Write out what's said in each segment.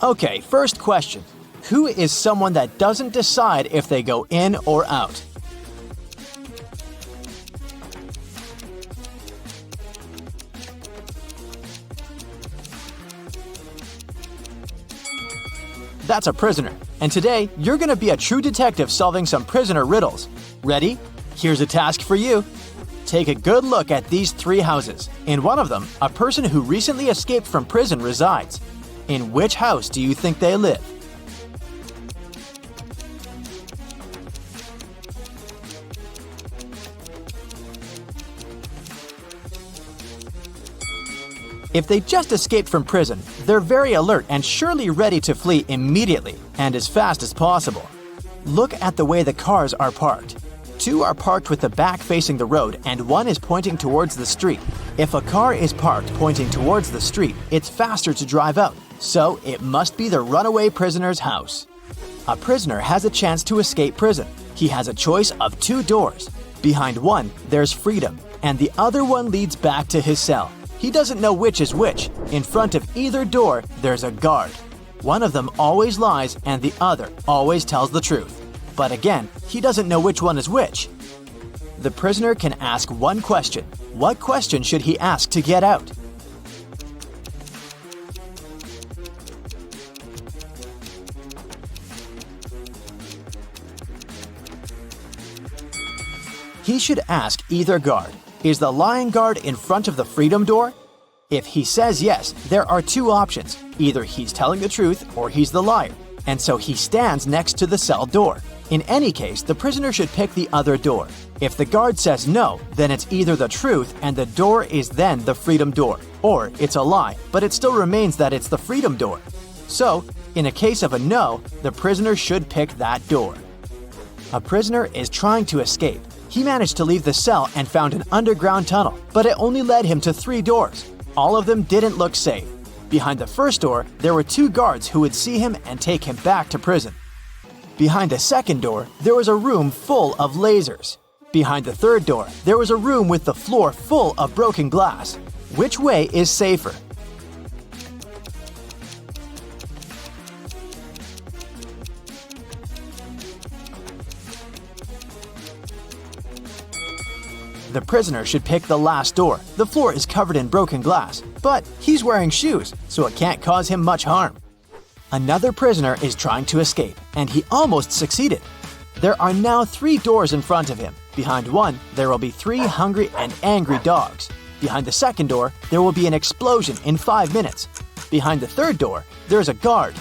Okay, first question. Who is someone that doesn't decide if they go in or out? That's a prisoner. And today, you're going to be a true detective solving some prisoner riddles. Ready? Here's a task for you. Take a good look at these 3 houses. In one of them, a person who recently escaped from prison resides. In which house do you think they live? If they just escaped from prison, they're very alert and surely ready to flee immediately and as fast as possible. Look at the way the cars are parked. 2 are parked with the back facing the road and 1 is pointing towards the street. If a car is parked pointing towards the street, it's faster to drive out, so it must be the runaway prisoner's house. A prisoner has a chance to escape prison. He has a choice of 2 doors. Behind one, there's freedom, and the other one leads back to his cell. He doesn't know which is which. In front of either door, there's a guard. One of them always lies and the other always tells the truth. But again, he doesn't know which one is which. The prisoner can ask one question. What question should he ask to get out? He should ask either guard. Is the lying guard in front of the freedom door? If he says yes, there are 2 options. Either he's telling the truth or he's the liar, and so he stands next to the cell door. In any case, the prisoner should pick the other door. If the guard says no, then it's either the truth and the door is then the freedom door, or it's a lie, but it still remains that it's the freedom door. So, in a case of a no, the prisoner should pick that door. A prisoner is trying to escape. He managed to leave the cell and found an underground tunnel, but it only led him to 3 doors. All of them didn't look safe. Behind the first door, there were 2 guards who would see him and take him back to prison. Behind the second door, there was a room full of lasers. Behind the third door, there was a room with the floor full of broken glass. Which way is safer? The prisoner should pick the last door. The floor is covered in broken glass, but he's wearing shoes, so it can't cause him much harm. Another prisoner is trying to escape, and he almost succeeded. There are now 3 doors in front of him. Behind one, there will be 3 hungry and angry dogs. Behind the second door, there will be an explosion in 5 minutes. Behind the third door, there's a guard.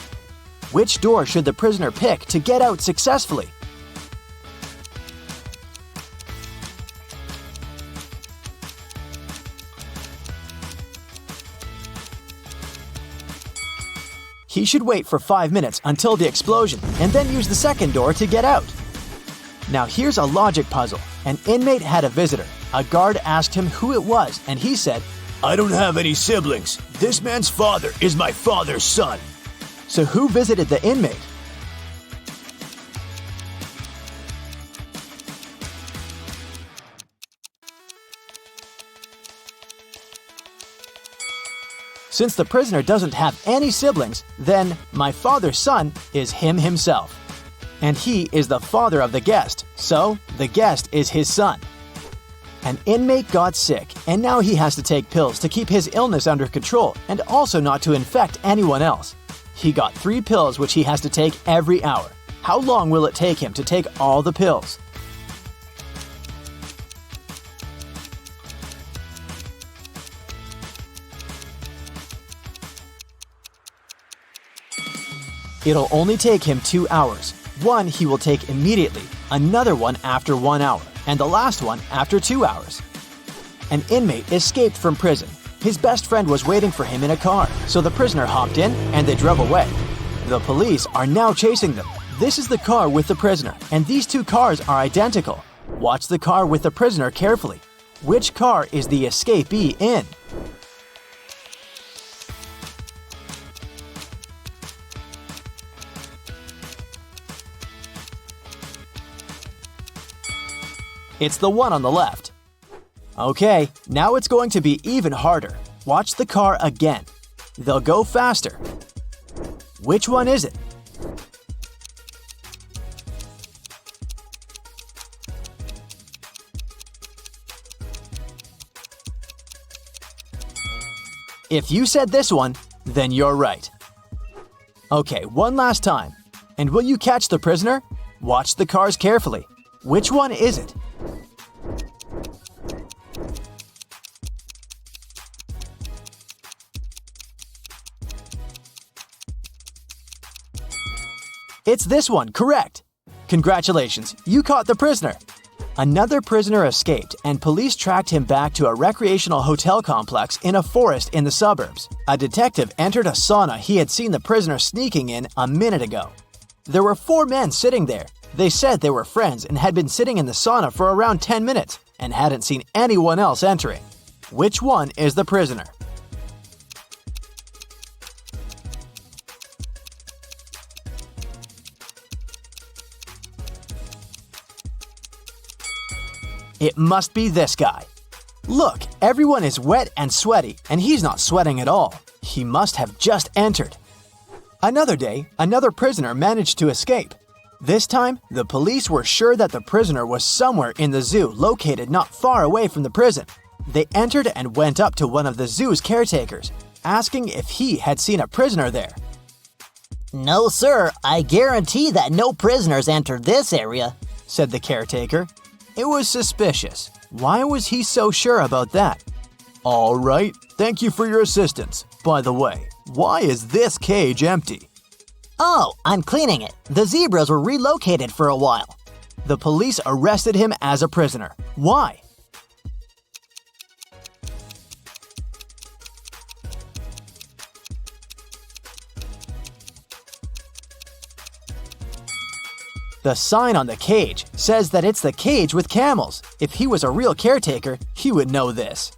Which door should the prisoner pick to get out successfully? He should wait for 5 minutes until the explosion and then use the second door to get out. Now here's a logic puzzle. An inmate had a visitor. A guard asked him who it was and he said, "I don't have any siblings. This man's father is my father's son." So who visited the inmate? Since the prisoner doesn't have any siblings, then my father's son is him himself. And he is the father of the guest, so the guest is his son. An inmate got sick, and now he has to take pills to keep his illness under control and also not to infect anyone else. He got 3 pills which he has to take every hour. How long will it take him to take all the pills? It'll only take him 2 hours. One he will take immediately, another one after 1 hour, and the last one after 2 hours. An inmate escaped from prison. His best friend was waiting for him in a car, so the prisoner hopped in and they drove away. The police are now chasing them. This is the car with the prisoner, and these 2 cars are identical. Watch the car with the prisoner carefully. Which car is the escapee in? It's the one on the left. Okay, now it's going to be even harder. Watch the car again. They'll go faster. Which one is it? If you said this one, then you're right. Okay, one last time. And will you catch the prisoner? Watch the cars carefully. Which one is it? It's this one, correct. Congratulations, you caught the prisoner. Another prisoner escaped, and police tracked him back to a recreational hotel complex in a forest in the suburbs. A detective entered a sauna he had seen the prisoner sneaking in a minute ago. There were 4 men sitting there. They said they were friends and had been sitting in the sauna for around 10 minutes and hadn't seen anyone else entering. Which one is the prisoner? It must be this guy. Look, everyone is wet and sweaty, and he's not sweating at all. He must have just entered. Another day, another prisoner managed to escape. This time, the police were sure that the prisoner was somewhere in the zoo located not far away from the prison. They entered and went up to one of the zoo's caretakers, asking if he had seen a prisoner there. "No, sir, I guarantee that no prisoners entered this area," said the caretaker. It was suspicious. Why was he so sure about that? All right, thank you for your assistance. By the way, why is this cage empty? "Oh, I'm cleaning it. The zebras were relocated for a while." The police arrested him as a prisoner. Why? The sign on the cage says that it's the cage with camels. If he was a real caretaker, he would know this.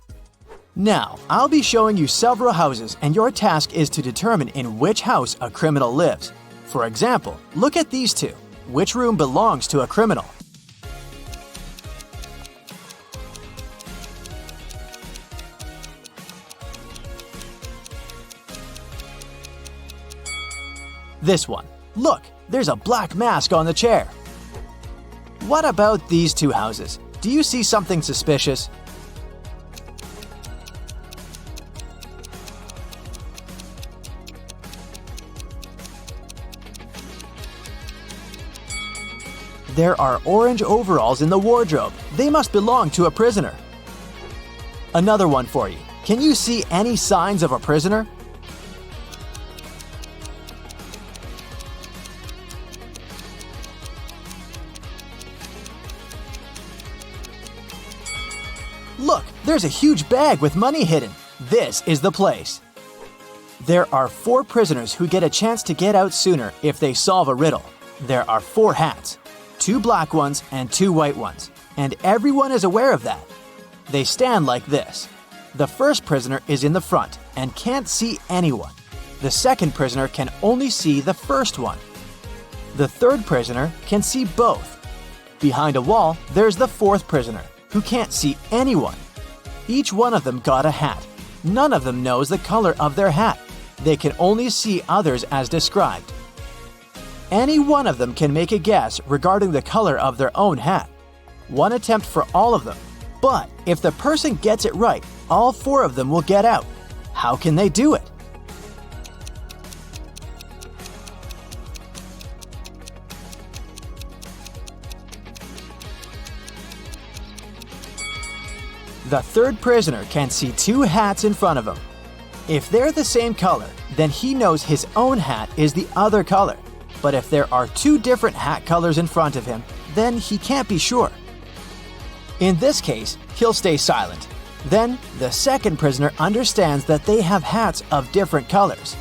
Now, I'll be showing you several houses, and your task is to determine in which house a criminal lives. For example, look at these two. Which room belongs to a criminal? This one. Look, there's a black mask on the chair. What about these two houses? Do you see something suspicious? There are orange overalls in the wardrobe. They must belong to a prisoner. Another one for you. Can you see any signs of a prisoner? Look, there's a huge bag with money hidden. This is the place. There are 4 prisoners who get a chance to get out sooner if they solve a riddle. There are 4 hats, 2 black ones and 2 white ones, and everyone is aware of that. They stand like this. The first prisoner is in the front and can't see anyone. The second prisoner can only see the first one. The third prisoner can see both. Behind a wall, there's the fourth prisoner, who can't see anyone. Each one of them got a hat. None of them knows the color of their hat. They can only see others as described. Any one of them can make a guess regarding the color of their own hat. One attempt for all of them. But if the person gets it right, all 4 of them will get out. How can they do it? The third prisoner can see 2 hats in front of him. If they're the same color, then he knows his own hat is the other color. But if there are 2 different hat colors in front of him, then he can't be sure. In this case, he'll stay silent. Then, the second prisoner understands that they have hats of different colors.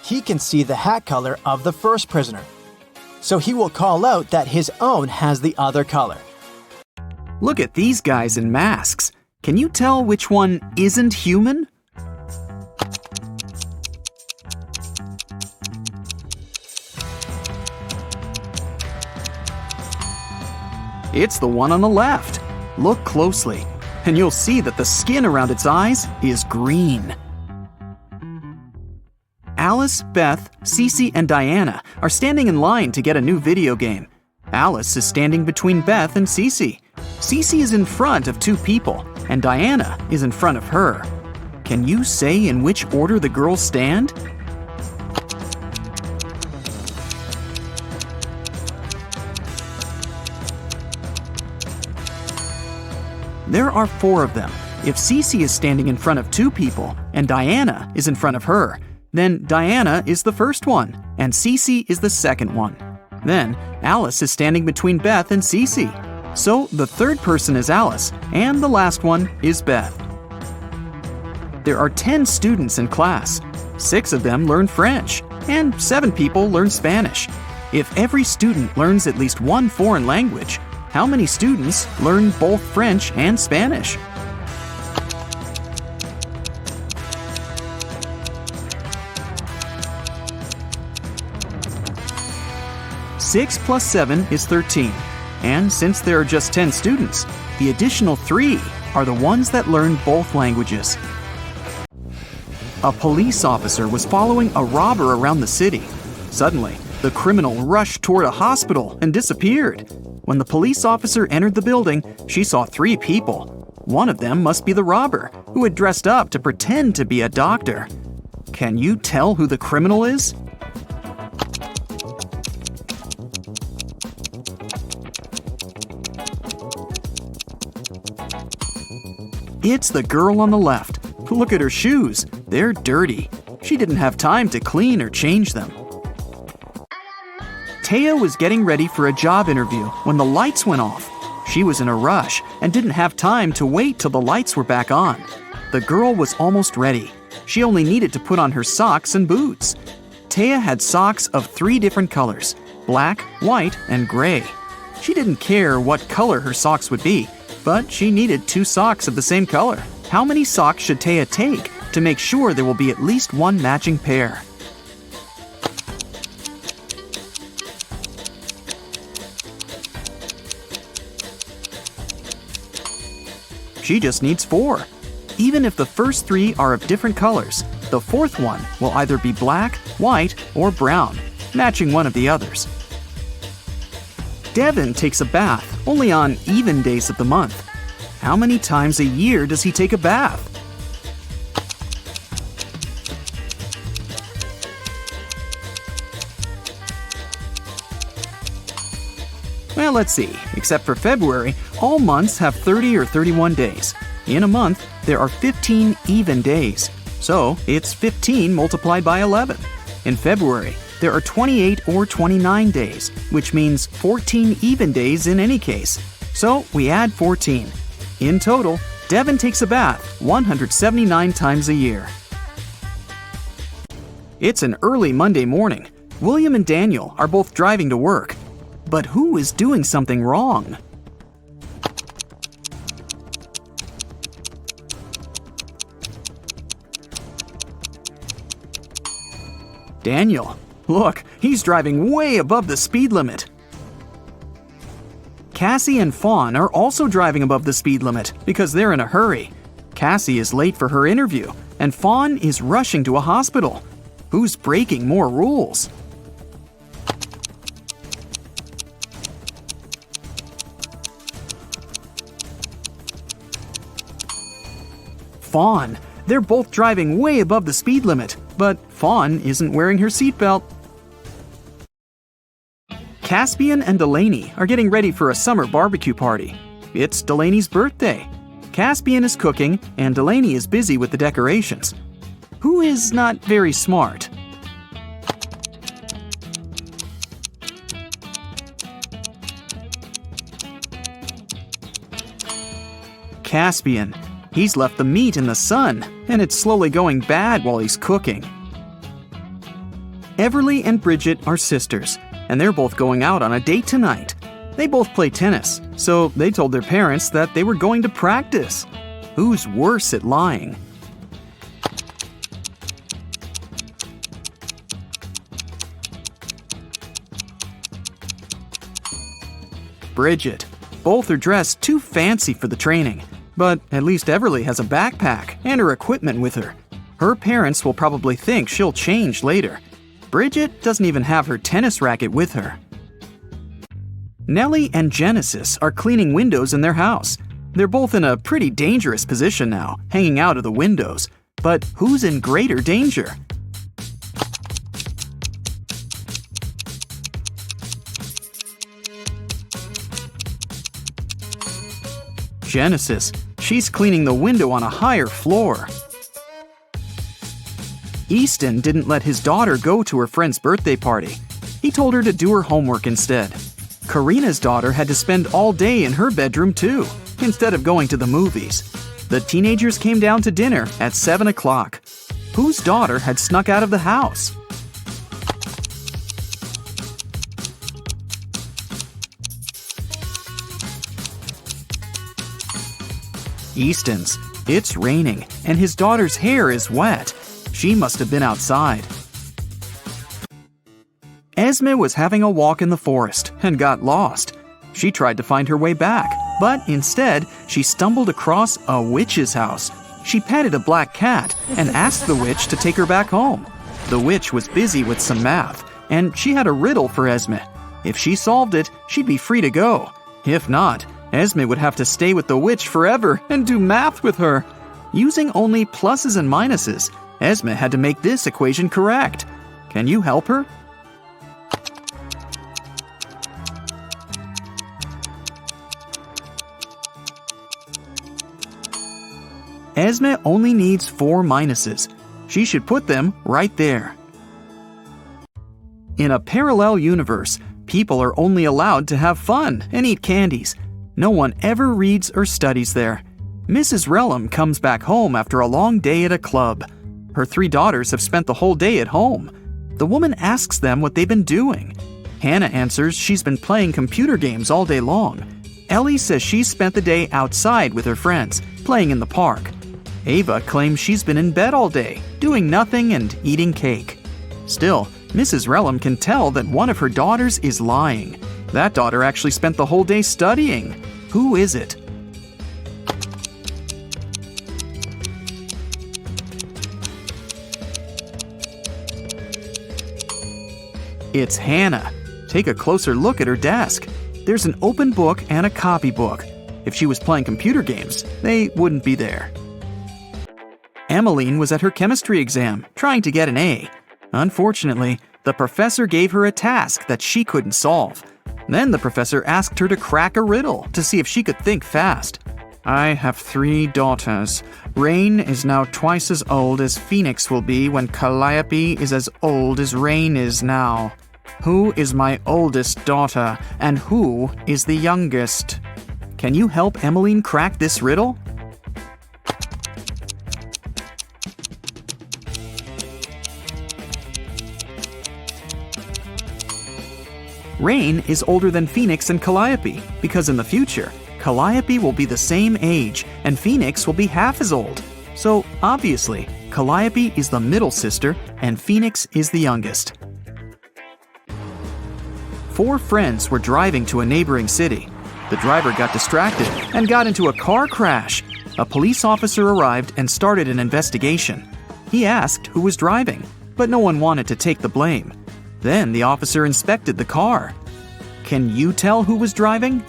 He can see the hat color of the first prisoner, so he will call out that his own has the other color. Look at these guys in masks. Can you tell which one isn't human? It's the one on the left. Look closely, and you'll see that the skin around its eyes is green. Alice, Beth, Cece, and Diana are standing in line to get a new video game. Alice is standing between Beth and Cece. Cece is in front of two people, and Diana is in front of her. Can you say in which order the girls stand? There are four of them. If Cece is standing in front of two people and Diana is in front of her, then Diana is the first one and Cece is the second one. Then Alice is standing between Beth and Cece. So the third person is Alice and the last one is Beth. There are 10 students in class. 6 of them learn French and 7 people learn Spanish. If every student learns at least one foreign language, how many students learn both French and Spanish? Six plus 7 is 13. And since there are just 10 students, the additional 3 are the ones that learn both languages. A police officer was following a robber around the city. Suddenly, the criminal rushed toward a hospital and disappeared. When the police officer entered the building, she saw 3 people. One of them must be the robber, who had dressed up to pretend to be a doctor. Can you tell who the criminal is? It's the girl on the left. Look at her shoes. They're dirty. She didn't have time to clean or change them. Taya was getting ready for a job interview when the lights went off. She was in a rush and didn't have time to wait till the lights were back on. The girl was almost ready. She only needed to put on her socks and boots. Taya had socks of 3 different colors: black, white, and gray. She didn't care what color her socks would be, but she needed 2 socks of the same color. How many socks should Taya take to make sure there will be at least one matching pair? She just needs 4. Even if the first 3 are of different colors, the fourth one will either be black, white, or brown, matching one of the others. Devin takes a bath only on even days of the month. How many times a year does he take a bath? Well, let's see. Except for February, all months have 30 or 31 days. In a month, there are 15 even days. So, it's 15 multiplied by 11. In February, there are 28 or 29 days, which means 14 even days in any case. So, we add 14. In total, Devin takes a bath 179 times a year. It's an early Monday morning. William and Daniel are both driving to work. But who is doing something wrong? Daniel, look, he's driving way above the speed limit. Cassie and Fawn are also driving above the speed limit because they're in a hurry. Cassie is late for her interview, and Fawn is rushing to a hospital. Who's breaking more rules? Fawn. They're both driving way above the speed limit, but Fawn isn't wearing her seatbelt. Caspian and Delaney are getting ready for a summer barbecue party. It's Delaney's birthday. Caspian is cooking, and Delaney is busy with the decorations. Who is not very smart? Caspian. He's left the meat in the sun, and it's slowly going bad while he's cooking. Everly and Bridget are sisters, and they're both going out on a date tonight. They both play tennis, so they told their parents that they were going to practice. Who's worse at lying? Bridget. Both are dressed too fancy for the training. But at least Everly has a backpack and her equipment with her. Her parents will probably think she'll change later. Bridget doesn't even have her tennis racket with her. Nellie and Genesis are cleaning windows in their house. They're both in a pretty dangerous position now, hanging out of the windows. But who's in greater danger? Genesis. She's cleaning the window on a higher floor. Easton didn't let his daughter go to her friend's birthday party. He told her to do her homework instead. Karina's daughter had to spend all day in her bedroom too, instead of going to the movies. The teenagers came down to dinner at 7 o'clock. Whose daughter had snuck out of the house? Easton's. It's raining, and his daughter's hair is wet. She must have been outside. Esme was having a walk in the forest and got lost. She tried to find her way back, but instead, she stumbled across a witch's house. She petted a black cat and asked the witch to take her back home. The witch was busy with some math, and she had a riddle for Esme. If she solved it, she'd be free to go. If not, Esme would have to stay with the witch forever and do math with her. Using only pluses and minuses, Esme had to make this equation correct. Can you help her? Esme only needs 4 minuses. She should put them right there. In a parallel universe, people are only allowed to have fun and eat candies. No one ever reads or studies there. Mrs. Relham comes back home after a long day at a club. Her 3 daughters have spent the whole day at home. The woman asks them what they've been doing. Hannah answers she's been playing computer games all day long. Ellie says she's spent the day outside with her friends, playing in the park. Ava claims she's been in bed all day, doing nothing and eating cake. Still, Mrs. Relham can tell that one of her daughters is lying. That daughter actually spent the whole day studying. Who is it? It's Hannah. Take a closer look at her desk. There's an open book and a copybook. If she was playing computer games, they wouldn't be there. Emmeline was at her chemistry exam, trying to get an A. Unfortunately, the professor gave her a task that she couldn't solve. Then the professor asked her to crack a riddle to see if she could think fast. I have 3 daughters. Rain is now twice as old as Phoenix will be when Calliope is as old as Rain is now. Who is my oldest daughter, and who is the youngest? Can you help Emmeline crack this riddle? Rain is older than Phoenix and Calliope because in the future, Calliope will be the same age and Phoenix will be half as old. So obviously, Calliope is the middle sister and Phoenix is the youngest. 4 friends were driving to a neighboring city. The driver got distracted and got into a car crash. A police officer arrived and started an investigation. He asked who was driving, but no one wanted to take the blame. Then the officer inspected the car. Can you tell who was driving?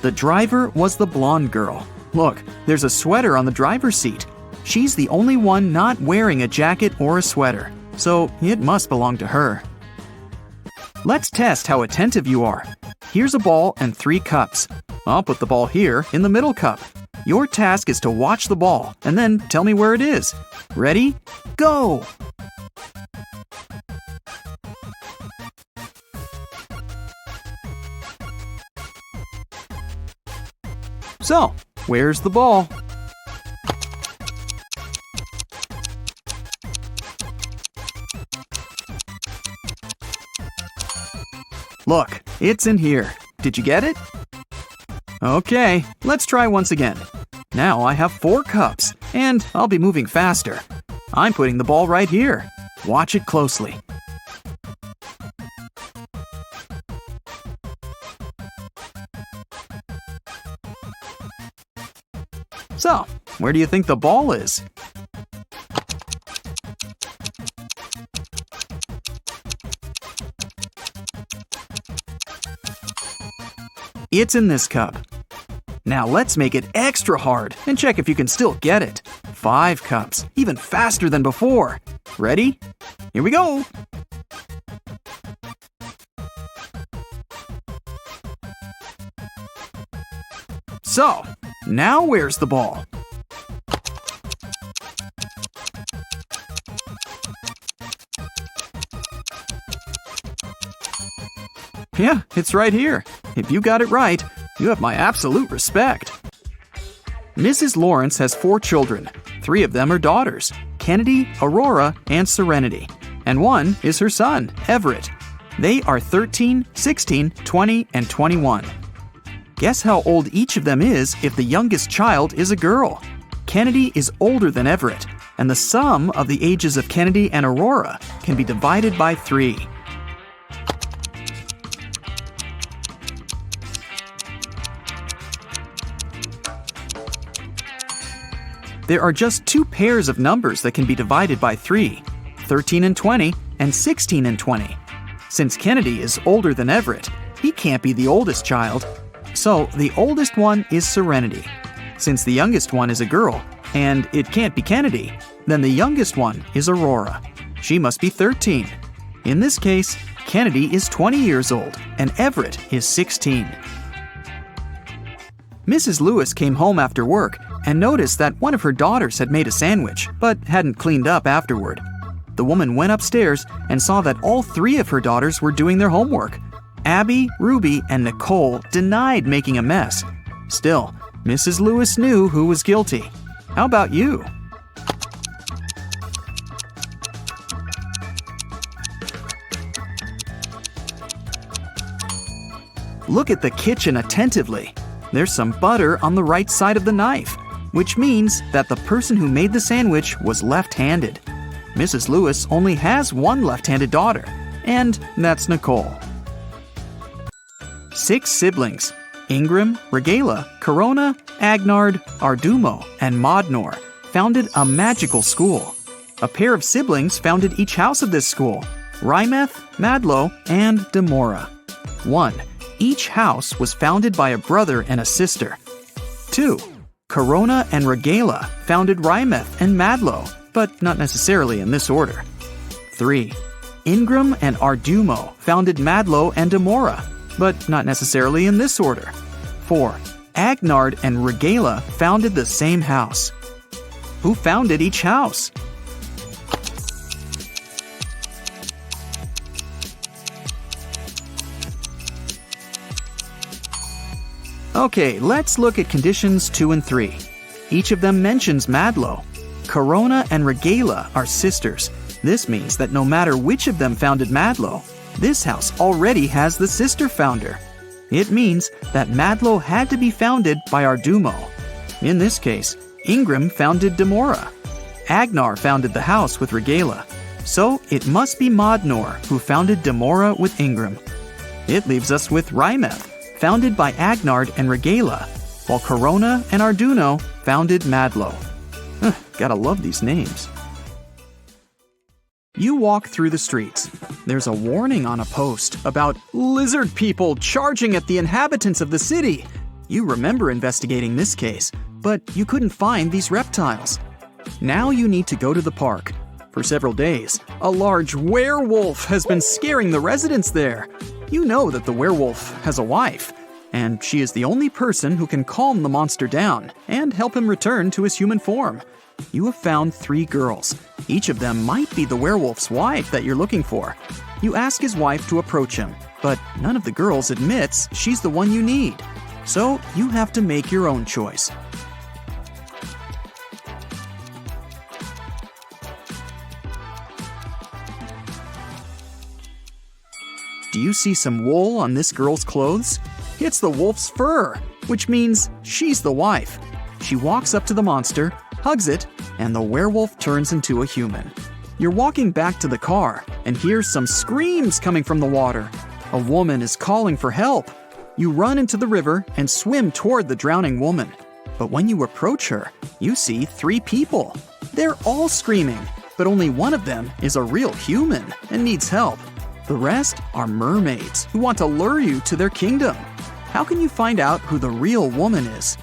The driver was the blonde girl. Look, there's a sweater on the driver's seat. She's the only one not wearing a jacket or a sweater, so it must belong to her. Let's test how attentive you are. Here's a ball and 3 cups. I'll put the ball here in the middle cup. Your task is to watch the ball and then tell me where it is. Ready? Go! So, where's the ball? Look, it's in here. Did you get it? Okay, let's try once again. Now I have 4 cups, and I'll be moving faster. I'm putting the ball right here. Watch it closely. So, where do you think the ball is? It's in this cup. Now let's make it extra hard and check if you can still get it. 5 cups, even faster than before. Ready? Here we go! So, now where's the ball? Yeah, it's right here. If you got it right, you have my absolute respect. Mrs. Lawrence has 4 children. 3 of them are daughters, Kennedy, Aurora, and Serenity. And 1 is her son, Everett. They are 13, 16, 20, and 21. Guess how old each of them is if the youngest child is a girl. Kennedy is older than Everett, and the sum of the ages of Kennedy and Aurora can be divided by 3. There are just 2 pairs of numbers that can be divided by 3, 13 and 20, and 16 and 20. Since Kennedy is older than Everett, he can't be the oldest child. So the oldest one is Serenity. Since the youngest one is a girl, and it can't be Kennedy, then the youngest one is Aurora. She must be 13. In this case, Kennedy is 20 years old, and Everett is 16. Mrs. Lewis came home after work and noticed that one of her daughters had made a sandwich, but hadn't cleaned up afterward. The woman went upstairs and saw that all 3 of her daughters were doing their homework. Abby, Ruby, and Nicole denied making a mess. Still, Mrs. Lewis knew who was guilty. How about you? Look at the kitchen attentively. There's some butter on the right side of the knife, which means that the person who made the sandwich was left-handed. Mrs. Lewis only has 1 left-handed daughter, and that's Nicole. 6 siblings, Ingram, Regala, Corona, Agnard, Ardumo, and Modnor, founded a magical school. A pair of siblings founded each house of this school, Rymeth, Madlo, and Demora. 1. Each house was founded by a brother and a sister. 2. Corona and Regala founded Rymeth and Madlo, but not necessarily in this order. 3. Ingram and Ardumo founded Madlo and Demora, but not necessarily in this order. 4. Agnard and Regala founded the same house. Who founded each house? Okay, let's look at conditions 2 and 3. Each of them mentions Madlo. Corona and Regala are sisters. This means that no matter which of them founded Madlo, this house already has the sister founder. It means that Madlo had to be founded by Ardumo. In this case, Ingram founded Demora. Agnar founded the house with Regala. So it must be Modnor who founded Demora with Ingram. It leaves us with Rymeth, founded by Agnard and Regala, while Corona and Arduino founded Madlo. Gotta love these names. You walk through the streets. There's a warning on a post about lizard people charging at the inhabitants of the city. You remember investigating this case, but you couldn't find these reptiles. Now you need to go to the park. For several days, a large werewolf has been scaring the residents there. You know that the werewolf has a wife, and she is the only person who can calm the monster down and help him return to his human form. You have found 3 girls. Each of them might be the werewolf's wife that you're looking for. You ask his wife to approach him, but none of the girls admits she's the one you need. So you have to make your own choice. Do you see some wool on this girl's clothes? It's the wolf's fur, which means she's the wife. She walks up to the monster, hugs it, and the werewolf turns into a human. You're walking back to the car and hear some screams coming from the water. A woman is calling for help. You run into the river and swim toward the drowning woman. But when you approach her, you see 3 people. They're all screaming, but only one of them is a real human and needs help. The rest are mermaids who want to lure you to their kingdom. How can you find out who the real woman is?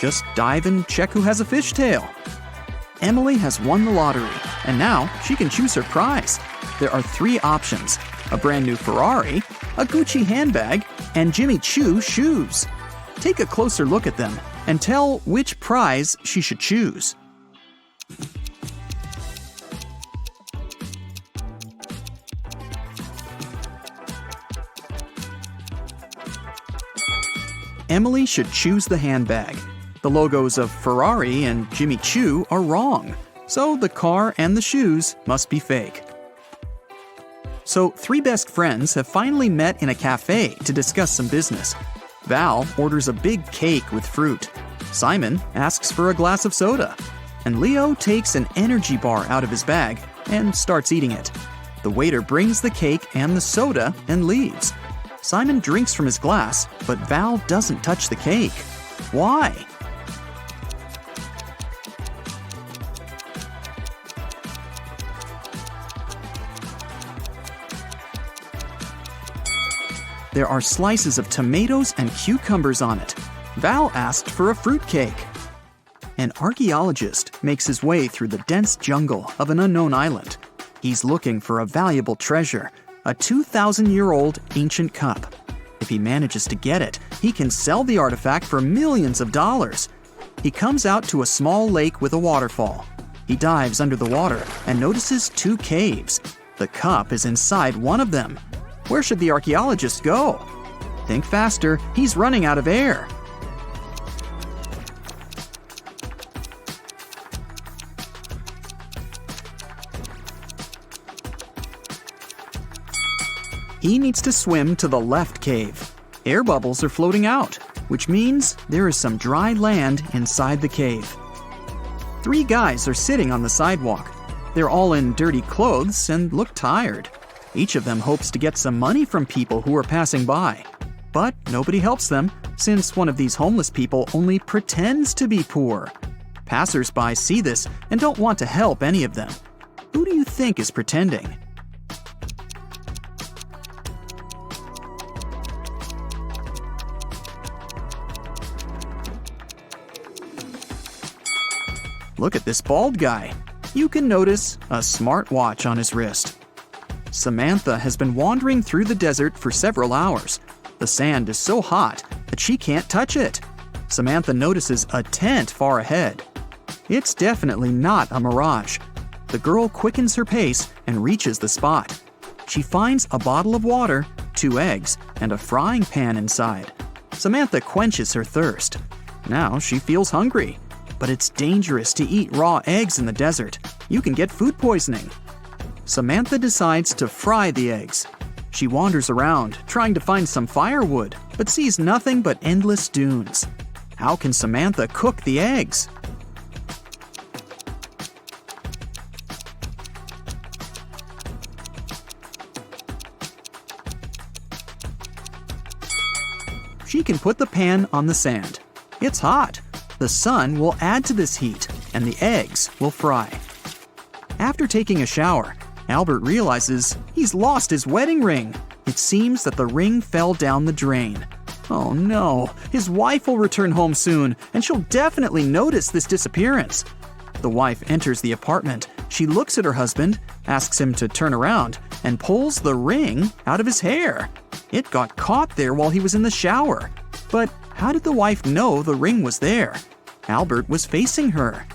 Just dive and check who has a fishtail. Emily has won the lottery, and now she can choose her prize. There are 3 options: a brand new Ferrari, a Gucci handbag, and Jimmy Choo shoes. Take a closer look at them and tell which prize she should choose. Emily should choose the handbag. The logos of Ferrari and Jimmy Choo are wrong, so the car and the shoes must be fake. So 3 best friends have finally met in a cafe to discuss some business. Val orders a big cake with fruit. Simon asks for a glass of soda. And Leo takes an energy bar out of his bag and starts eating it. The waiter brings the cake and the soda and leaves. Simon drinks from his glass, but Val doesn't touch the cake. Why? There are slices of tomatoes and cucumbers on it. Val asked for a fruitcake. An archaeologist makes his way through the dense jungle of an unknown island. He's looking for a valuable treasure, a 2,000-year-old ancient cup. If he manages to get it, he can sell the artifact for millions of dollars. He comes out to a small lake with a waterfall. He dives under the water and notices 2 caves. The cup is inside one of them. Where should the archaeologist go? Think faster, he's running out of air. He needs to swim to the left cave. Air bubbles are floating out, which means there is some dry land inside the cave. 3 guys are sitting on the sidewalk. They're all in dirty clothes and look tired. Each of them hopes to get some money from people who are passing by. But nobody helps them, since one of these homeless people only pretends to be poor. Passers-by see this and don't want to help any of them. Who do you think is pretending? Look at this bald guy. You can notice a smartwatch on his wrist. Samantha has been wandering through the desert for several hours. The sand is so hot that she can't touch it. Samantha notices a tent far ahead. It's definitely not a mirage. The girl quickens her pace and reaches the spot. She finds a bottle of water, 2 eggs, and a frying pan inside. Samantha quenches her thirst. Now she feels hungry. But it's dangerous to eat raw eggs in the desert. You can get food poisoning. Samantha decides to fry the eggs. She wanders around, trying to find some firewood, but sees nothing but endless dunes. How can Samantha cook the eggs? She can put the pan on the sand. It's hot. The sun will add to this heat, and the eggs will fry. After taking a shower, Albert realizes he's lost his wedding ring. It seems that the ring fell down the drain. Oh no, his wife will return home soon, and she'll definitely notice this disappearance. The wife enters the apartment. She looks at her husband, asks him to turn around, and pulls the ring out of his hair. It got caught there while he was in the shower. But how did the wife know the ring was there? Albert was facing her.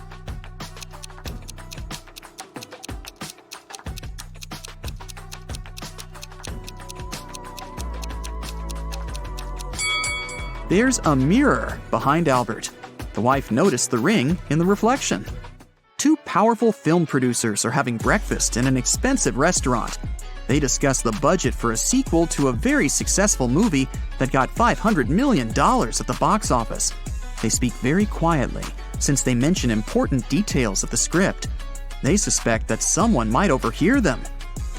There's a mirror behind Albert. The wife noticed the ring in the reflection. 2 powerful film producers are having breakfast in an expensive restaurant. They discuss the budget for a sequel to a very successful movie that got $500 million at the box office. They speak very quietly, since they mention important details of the script. They suspect that someone might overhear them.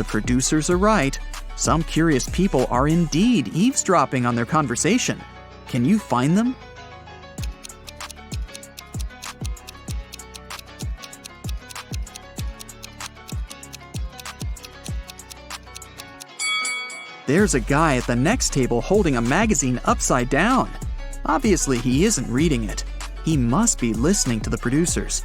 The producers are right. Some curious people are indeed eavesdropping on their conversation. Can you find them? There's a guy at the next table holding a magazine upside down. Obviously, he isn't reading it. He must be listening to the producers.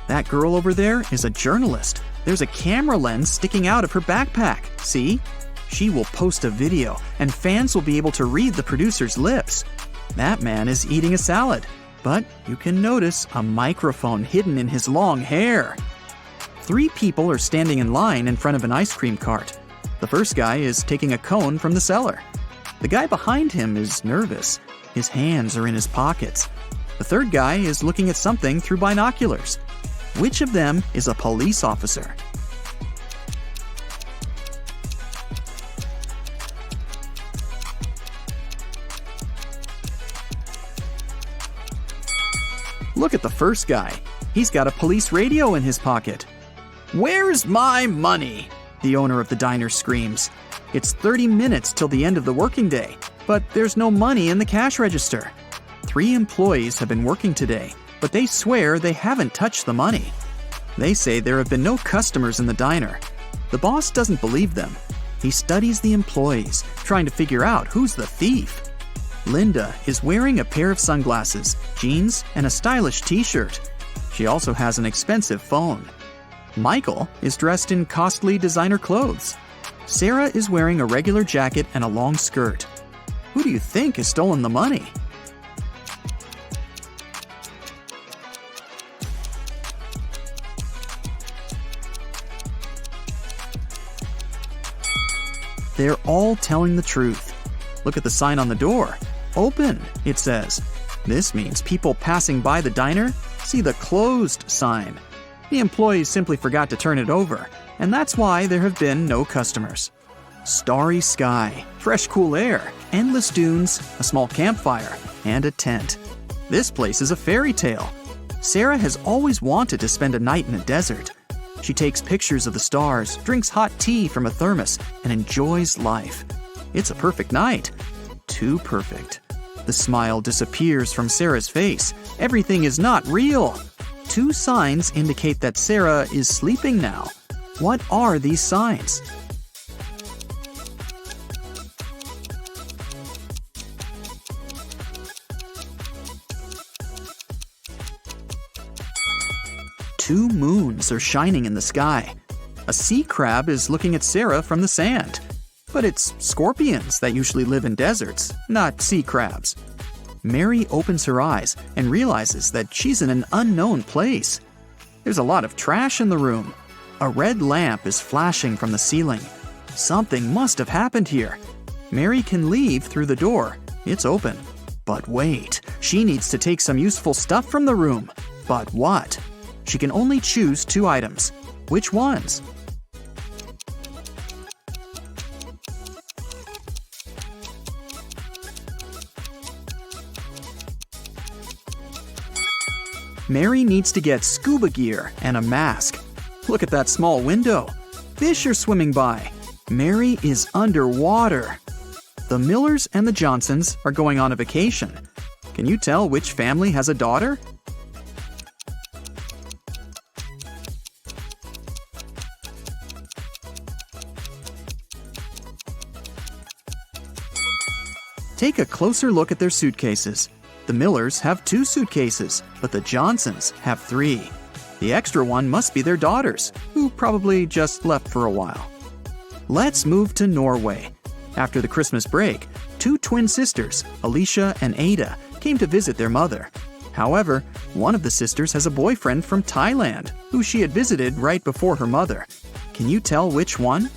That girl over there is a journalist. There's a camera lens sticking out of her backpack. See? She will post a video, and fans will be able to read the producer's lips. That man is eating a salad, but you can notice a microphone hidden in his long hair. 3 people are standing in line in front of an ice cream cart. The first guy is taking a cone from the seller. The guy behind him is nervous. His hands are in his pockets. The third guy is looking at something through binoculars. Which of them is a police officer? Look at the first guy. He's got a police radio in his pocket. "Where's my money?" the owner of the diner screams. It's 30 minutes till the end of the working day, but there's no money in the cash register. 3 employees have been working today, but they swear they haven't touched the money. They say there have been no customers in the diner. The boss doesn't believe them. He studies the employees, trying to figure out who's the thief. Linda is wearing a pair of sunglasses, jeans, and a stylish t-shirt. She also has an expensive phone. Michael is dressed in costly designer clothes. Sarah is wearing a regular jacket and a long skirt. Who do you think has stolen the money? They're all telling the truth. Look at the sign on the door. Open, it says. This means people passing by the diner see the closed sign. The employees simply forgot to turn it over, and that's why there have been no customers. Starry sky, fresh cool air, endless dunes, a small campfire, and a tent. This place is a fairy tale. Sarah has always wanted to spend a night in a desert. She takes pictures of the stars, drinks hot tea from a thermos, and enjoys life. It's a perfect night. Too perfect. The smile disappears from Sarah's face. Everything is not real. 2 signs indicate that Sarah is sleeping now. What are these signs? Two moons are shining in the sky. A sea crab is looking at Sarah from the sand. But it's scorpions that usually live in deserts, not sea crabs. Mary opens her eyes and realizes that she's in an unknown place. There's a lot of trash in the room. A red lamp is flashing from the ceiling. Something must have happened here. Mary can leave through the door. It's open. But wait, she needs to take some useful stuff from the room. But what? She can only choose 2 items. Which ones? Mary needs to get scuba gear and a mask. Look at that small window. Fish are swimming by. Mary is underwater. The Millers and the Johnsons are going on a vacation. Can you tell which family has a daughter? Take a closer look at their suitcases. The Millers have 2 suitcases, but the Johnsons have 3. The extra one must be their daughters, who probably just left for a while. Let's move to Norway. After the Christmas break, 2 twin sisters, Alicia and Ada, came to visit their mother. However, one of the sisters has a boyfriend from Thailand, who she had visited right before her mother. Can you tell which one?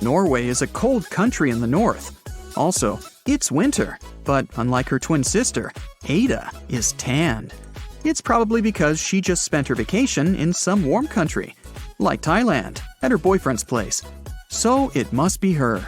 Norway is a cold country in the north. Also, it's winter, but unlike her twin sister, Ada is tanned. It's probably because she just spent her vacation in some warm country, like Thailand, at her boyfriend's place. So it must be her.